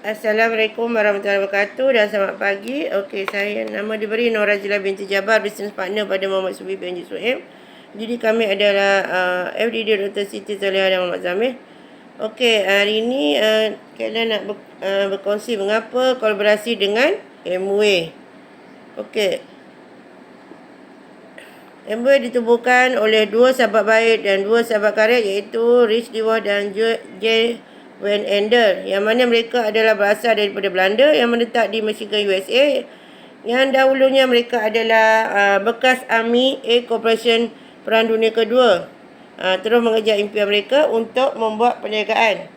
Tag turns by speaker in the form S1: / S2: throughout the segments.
S1: Assalamualaikum warahmatullahi wabarakatuh dan selamat pagi. Okey, saya nama diberi Nora Zila binti Jabar, business partner pada Muhammad Subi bin Haji Suhaim. Jadi kami adalah FDD Dr. Siti Zaliha dan Muhammad Zamir. Okey, hari ini kita nak berkongsi mengapa kolaborasi dengan MWay. Okey. MWay ditubuhkan oleh dua sahabat baik dan dua sahabat karib, iaitu Rich Dewar dan J. Van Ender, yang mana mereka adalah berasal daripada Belanda yang menetap di Michigan, USA. Yang dahulunya mereka adalah bekas Army Air Corporation Perang Dunia Kedua. Terus mengejar impian mereka untuk membuat perniagaan.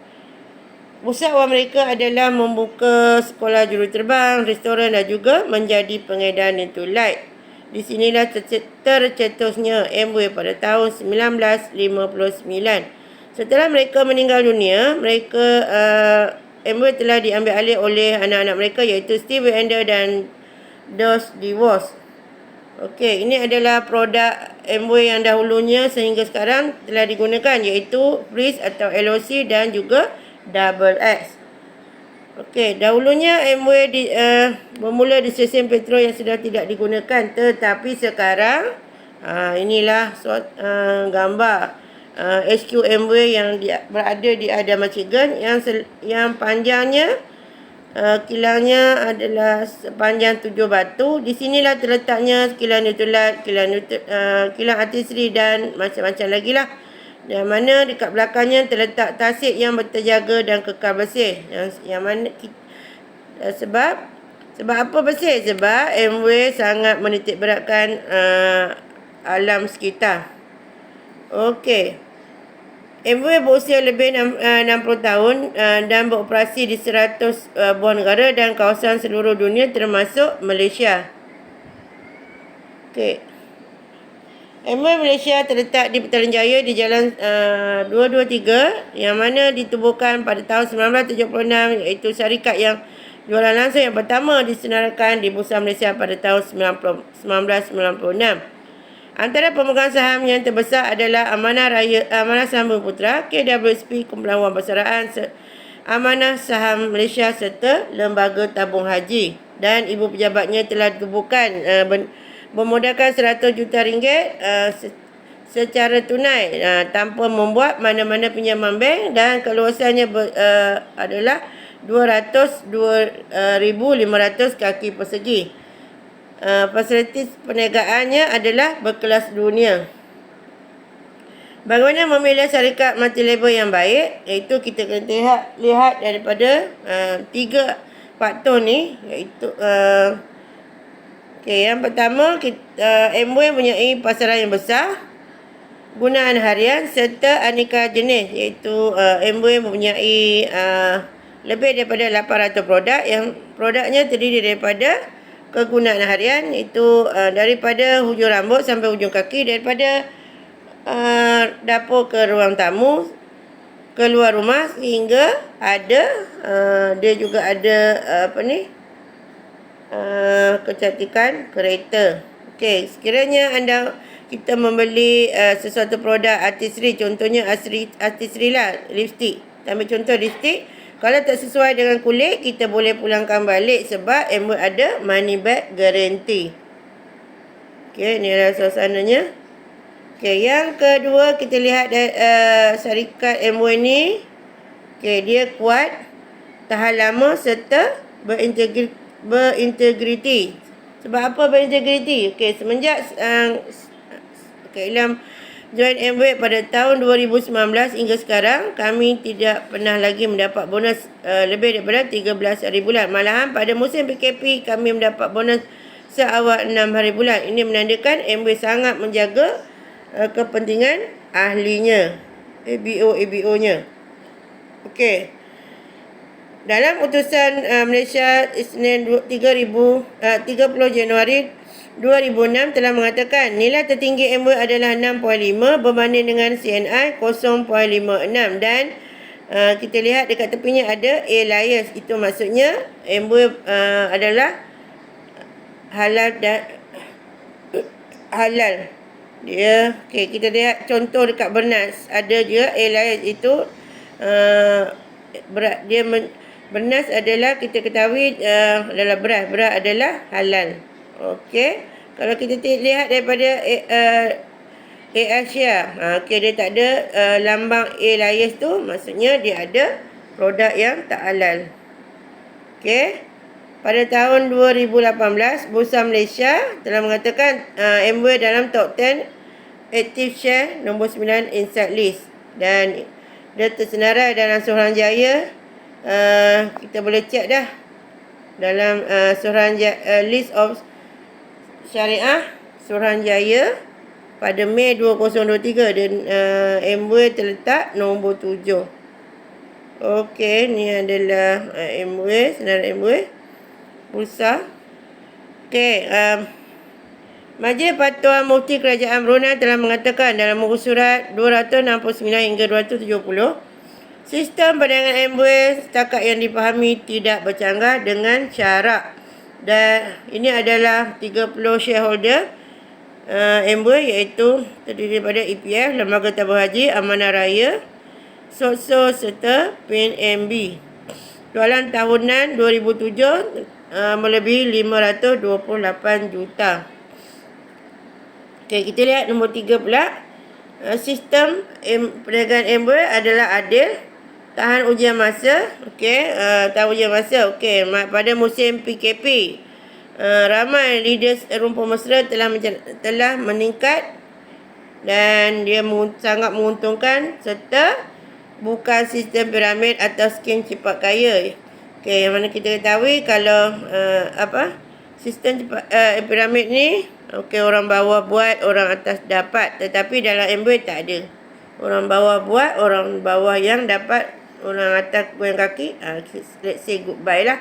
S1: Pusat awal mereka adalah membuka sekolah juruterbang, restoran dan juga menjadi pengedar Nito Light. Di sinilah tercetusnya MWay pada tahun 1959. Setelah mereka meninggal dunia, MWay telah diambil alih oleh anak-anak mereka, iaitu Steve Ender dan Dos Divorce. Okey, ini adalah produk MWay yang dahulunya sehingga sekarang telah digunakan, iaitu Freeze atau LOC dan juga Double X. Okey, dahulunya MWay bermula di stesen petrol yang sudah tidak digunakan, tetapi sekarang inilah gambar HQ MWay yang berada di Adam, Michigan, yang panjangnya kilangnya adalah sepanjang 7 batu. Di sinilah terletaknya kilang Newton-Light, kilang artisri dan macam-macam lagi lah. Yang mana dekat belakangnya terletak tasik yang berterjaga dan kekal bersih. Yang mana sebab apa bersih? Sebab MWay sangat menitik beratkan alam sekitar. Okey. MWay berusia lebih 60 tahun dan beroperasi di 100 buah negara dan kawasan seluruh dunia termasuk Malaysia. Okey. MWay Malaysia terletak di Petaling Jaya di Jalan 223, yang mana ditubuhkan pada tahun 1976, iaitu syarikat yang jualan langsung yang pertama disenaraikan di Bursa Malaysia pada tahun 1996. Antara pemegang saham yang terbesar adalah Amanah Saham Putra, KWSP, Kumpulan Wang Persaraan, Amanah Saham Malaysia serta Lembaga Tabung Haji. Dan ibu pejabatnya telah ditubuhkan bermodalkan RM100 juta secara tunai tanpa membuat mana-mana pinjaman bank, dan keluasannya adalah 202,500 kaki persegi. Fasilitas perniagaannya adalah berkelas dunia. Bagaimana memilih syarikat multi-label yang baik? Iaitu kita kena lihat daripada 3 faktor ni, iaitu yang pertama, MWay mempunyai pasaran yang besar, gunaan harian serta aneka jenis, iaitu MWay mempunyai lebih daripada 800 produk yang produknya terdiri daripada kegunaan harian, itu daripada hujung rambut sampai hujung kaki, daripada dapur ke ruang tamu, keluar rumah, sehingga ada dia juga ada kecantikan kereta. Okey, sekiranya kita membeli sesuatu produk artisri, contohnya artisri lah, lipstick. Ambil contoh lipstick, kalau tak sesuai dengan kulit, kita boleh pulangkan balik sebab MWay ada money back guarantee. Okey, ni adalah suasananya. Okey, yang kedua kita lihat syarikat MWay ni. Okey, dia kuat, tahan lama serta berintegriti. Sebab apa berintegriti? Okey, semenjak Ilham join MWay pada tahun 2019 hingga sekarang, kami tidak pernah lagi mendapat bonus lebih daripada 13 hari bulan. Malahan pada musim PKP kami mendapat bonus seawal 6 hari bulan. Ini menandakan MWay sangat menjaga kepentingan ahlinya, ABO-nya. Okey. Dalam utusan Malaysia Isnin 30 Januari 2006 telah mengatakan nilai tertinggi MWay adalah 6.5 berbanding dengan CNI 0.56, dan kita lihat dekat tepinya ada A-Liars. Itu maksudnya MWay adalah halal dan halal. Dia kita lihat contoh dekat Bernas, ada juga A-Liars itu dia Bernas adalah kita ketahui adalah beras. Beras adalah halal. Okey. Kalau kita lihat daripada Asia, okey, dia tak ada lambang A Lias tu, maksudnya dia ada produk yang tak halal. Okey. Pada tahun 2018, Bursa Malaysia telah mengatakan Amway dalam top 10 active share nombor 9 inside list, dan dia tersenarai dalam Suruhanjaya. Kita boleh cek dah dalam Suruhanjaya list of syariah Suruhanjaya pada Mei 2023, dan Amway terletak nombor 7. Okey, ni adalah Amway, senarai Amway Bursa. Okey, Majlis Patuan Mufti Kerajaan Brunei telah mengatakan dalam muka surat 269 hingga 270, sistem perdagangan Amway setakat yang dipahami tidak bercanggah dengan syarak, dan ini adalah 30 shareholder Amway, iaitu terdiri daripada EPF, Lembaga Tabung Haji, Amanah Raya, SOSO serta PNMB. Jualan tahunan 2007 melebihi 528 juta. Okey, kita lihat nombor 3 pula. Sistem perdagangan Amway adalah adil, tahan ujian masa. Okey, tahan ujian masa. Okey, pada musim PKP, ramai leaders rumpun mesra telah meningkat, dan dia sangat menguntungkan, serta bukan sistem piramid atau skim cepat kaya. Okey, yang mana kita ketahui kalau sistem piramid ni, okey, orang bawah buat, orang atas dapat, tetapi dalam Amway tak ada. Orang bawah buat, orang bawah yang dapat, orang atas goyang kaki. Let's say goodbye lah.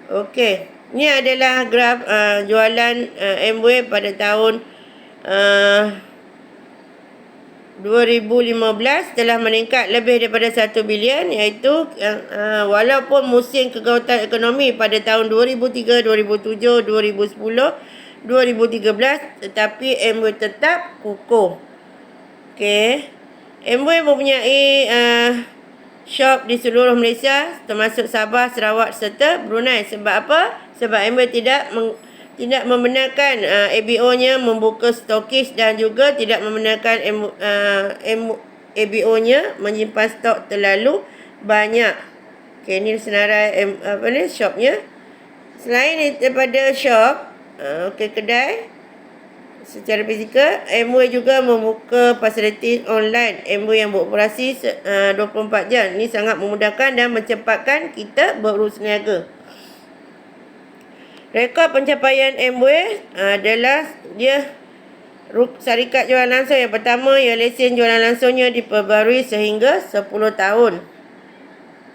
S1: Okey, ni adalah graf jualan Amway pada tahun 2015 telah meningkat lebih daripada 1 bilion, iaitu walaupun musim kegawatan ekonomi pada tahun 2003, 2007, 2010, 2013, tetapi Amway tetap kukuh. Okey, Amway mempunyai shop di seluruh Malaysia, termasuk Sabah, Sarawak serta Brunei. Sebab apa? Sebab Amway tidak membenarkan ABO-nya membuka stokis, dan juga tidak membenarkan ABO-nya menyimpan stok terlalu banyak. Okey, ini senarai shopnya. Selain daripada shop, kedai secara fizikal, Amway juga membuka fasiliti online Amway yang beroperasi 24 jam. Ini sangat memudahkan dan mencepatkan kita berurus niaga. Rekod pencapaian Amway adalah dia syarikat jualan langsung yang pertama yang lesen jualan langsungnya diperbarui sehingga 10 tahun.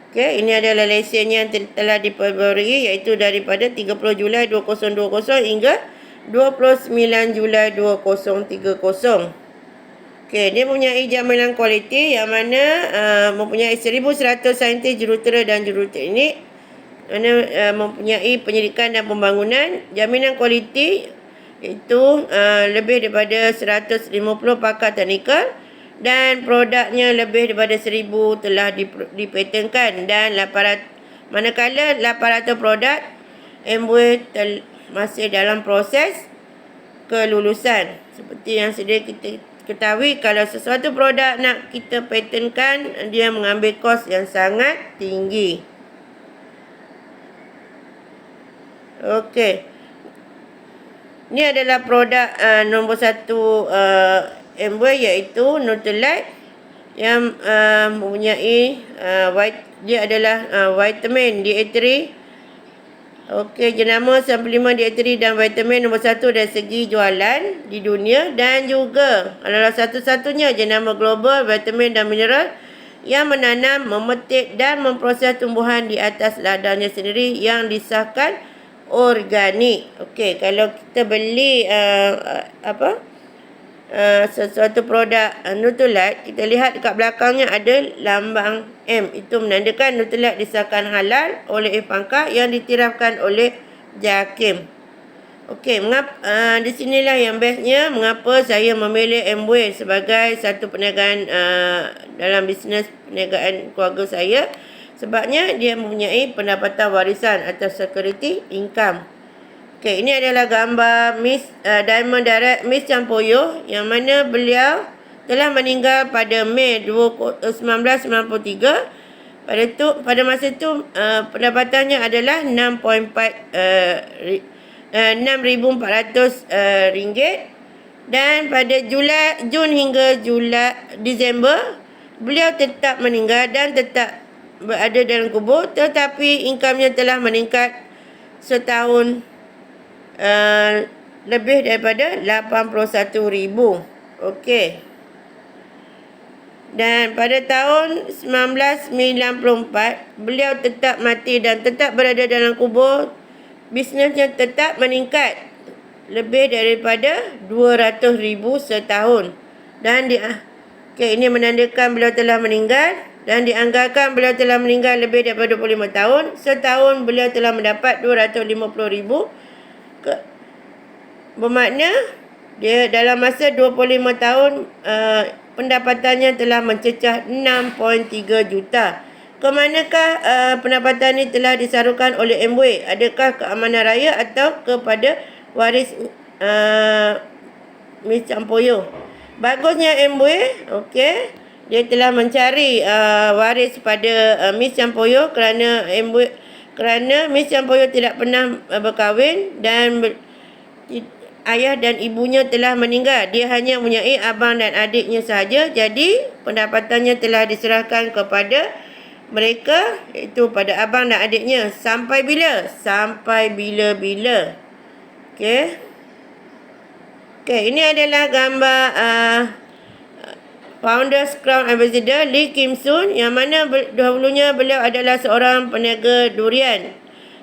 S1: Okey, ini adalah lesen yang telah diperbarui, iaitu daripada 30 Julai 2020 hingga 29 Julai 2030. Okey, dia mempunyai jaminan kualiti yang mana mempunyai 1,100 saintis jurutera dan juruteknik, mana mempunyai penyelidikan dan pembangunan. Jaminan kualiti itu lebih daripada 150 pakar teknikal, dan produknya lebih daripada 1,000 telah dipatenkan, dan manakala 800 produk Amway masih dalam proses kelulusan. Seperti yang sedia kita ketahui, kalau sesuatu produk nak kita patenkan, dia mengambil kos yang sangat tinggi. Okey, ini adalah produk nombor 1 Amway, iaitu Nutrilite, yang mempunyai dia adalah vitamin D3. Okey, jenama suplemen D3 dan vitamin nombor 1 dari segi jualan di dunia, dan juga adalah satu-satunya jenama global vitamin dan mineral yang menanam, memetik dan memproses tumbuhan di atas ladangnya sendiri yang disahkan organik. Okey, kalau kita beli sesuatu produk Nutrilite, kita lihat dekat belakangnya ada lambang M. Itu menandakan Nutrilite disahkan halal oleh Ifangka yang ditirafkan oleh JAKIM. Okey, di sinilah yang bestnya mengapa saya memilih Amway sebagai satu perniagaan dalam bisnes perniagaan keluarga saya. Sebabnya dia mempunyai pendapatan warisan atau security income. Okey, ini adalah gambar Diamond Direct Miss Campoyo yang mana beliau telah meninggal pada Mei 1993. Pada masa itu pendapatannya adalah 6,400 ringgit, dan pada Jun hingga Disember beliau tetap meninggal dan tetap berada dalam kubur, tetapi income-nya telah meningkat setahun lebih daripada 81,000. Okey. Dan pada tahun 1994 beliau tetap mati dan tetap berada dalam kubur. Bisnesnya tetap meningkat lebih daripada 200,000 setahun. Dan ini menandakan beliau telah meninggal, dan dianggarkan beliau telah meninggal lebih daripada 25 tahun. Setahun beliau telah mendapat 250,000. Bermakna dia dalam masa 25 tahun pendapatannya telah mencecah 6.3 juta. Ke manakah pendapatan ini telah disalurkan oleh MW? Adakah ke amanah raya atau kepada waris Miss Campoyo? Bagusnya MW, okey, dia telah mencari waris pada Miss Campoyo kerana Miss Campoyo tidak pernah berkahwin dan ayah dan ibunya telah meninggal. Dia hanya mempunyai abang dan adiknya sahaja. Jadi pendapatannya telah diserahkan kepada mereka, iaitu pada abang dan adiknya. Sampai bila? Sampai bila-bila. Okey. Ini adalah gambar Founders Crown Ambassador Lee Kim Soon, yang mana dahulunya beliau adalah seorang peniaga durian.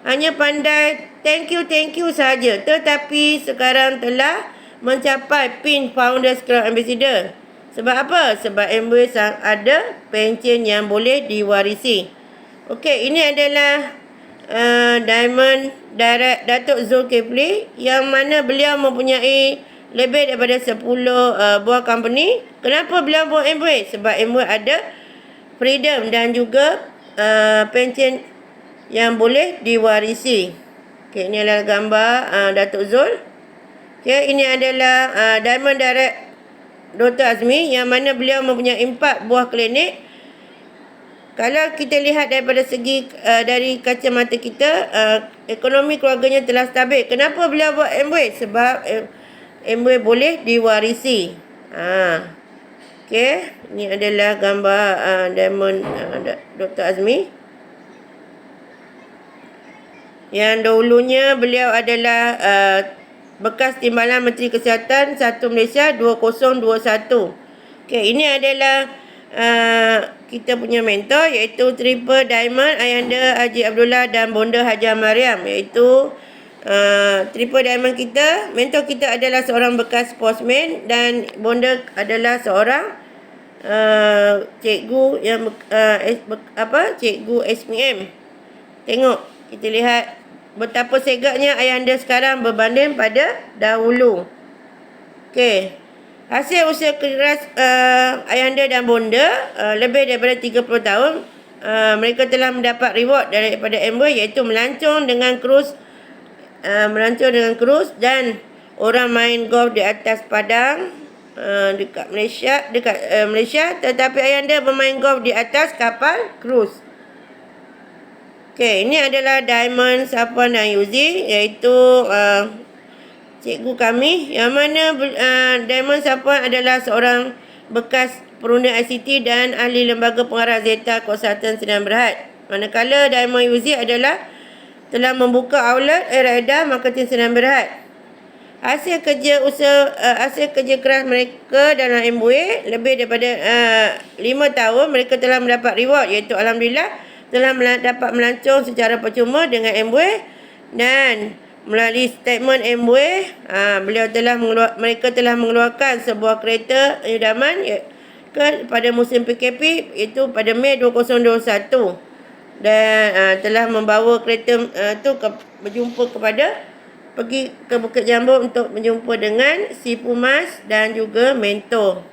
S1: Hanya pandai thank you sahaja, tetapi sekarang telah mencapai pin Founders Crown Ambassador. Sebab apa? Sebab MW ada pencen yang boleh diwarisi. Okey, ini adalah Diamond Direct Datuk Zulkifli, yang mana beliau mempunyai lebih daripada 10 buah company. Kenapa beliau buat MW? Sebab MW ada freedom dan juga pencen yang boleh diwarisi. Okey, ini adalah gambar Datuk Zul. Okey, ini adalah Diamond Direct Dr. Azmi, yang mana beliau mempunyai 4 buah klinik. Kalau kita lihat daripada segi dari kacamata kita, ekonomi keluarganya telah stabil. Kenapa beliau buat MW? Sebab MW boleh diwarisi. Okey, ini adalah gambar Diamond Dr. Azmi, yang dahulunya beliau adalah bekas Timbalan Menteri Kesihatan 1 Malaysia 2021. Okey, ini adalah kita punya mentor, iaitu Triple Diamond Ayahanda Haji Abdullah dan Bonda Haja Mariam, iaitu Triple Diamond kita. Mentor kita adalah seorang bekas postman dan Bonda adalah seorang cikgu yang cikgu SPM. Tengok, kita lihat betapa segaknya ayahanda sekarang berbanding pada dahulu. Okey. Hasil usaha keras ayahanda dan bonda lebih daripada 30 tahun, mereka telah mendapat reward daripada MW, iaitu melancong dengan krus dan orang main golf di atas padang dekat Malaysia, tetapi ayahanda bermain golf di atas kapal krus. Okey, ini adalah Diamond Safwan dan Yuzi, iaitu cikgu kami, yang mana Diamond Safwan adalah seorang bekas perunda ICT dan ahli lembaga pengarah Zeta Konsultan Sdn Bhd. Manakala Diamond Yuzi telah membuka outlet Edah Marketing Sdn Bhd. Hasil kerja keras mereka dalam MW lebih daripada 5 tahun, mereka telah mendapat reward, iaitu alhamdulillah telah dapat melancong secara percuma dengan MW, dan melalui statement MW mereka telah mengeluarkan sebuah kereta idaman pada musim PKP, iaitu pada Mei 2021, dan telah membawa kereta pergi ke Bukit Jambu untuk berjumpa dengan si Pumas dan juga mentor.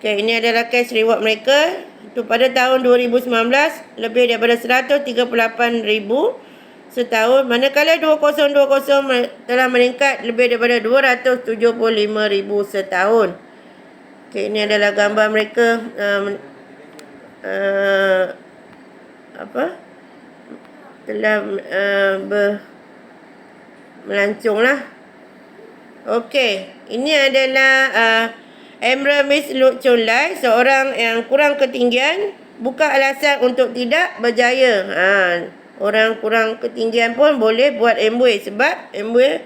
S1: Okey, ini adalah cash reward mereka. Itu pada tahun 2019 lebih daripada 138,000 setahun. Manakala 2020 telah meningkat lebih daripada 275,000 setahun. Okey, ini adalah gambar mereka telah melancong lah. Okey, ini adalah Emra Miss Lut Chun Lai, seorang yang kurang ketinggian, bukan alasan untuk tidak berjaya. Orang kurang ketinggian pun boleh buat MBA sebab MBA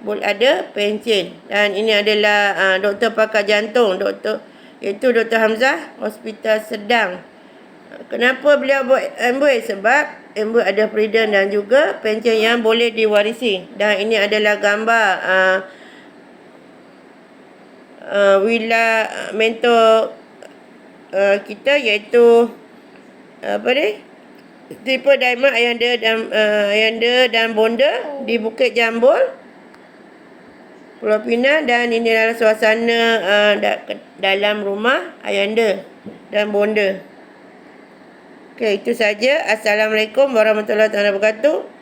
S1: boleh ada pencen. Dan ini adalah doktor pakar jantung, iaitu Dr. Hamzah, Hospital Sedang. Kenapa beliau buat MBA? Sebab MBA ada freedom dan juga pencen yang boleh diwarisi. Dan ini adalah gambar Willa mentor kita, iaitu Triple Diamond Ayanda dan Bonda di Bukit Jambul, Pulau Pinang. Dan ini adalah suasana dalam rumah Ayanda dan Bonda. Okey, itu saja. Assalamualaikum warahmatullahi wabarakatuh.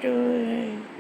S1: Aduh.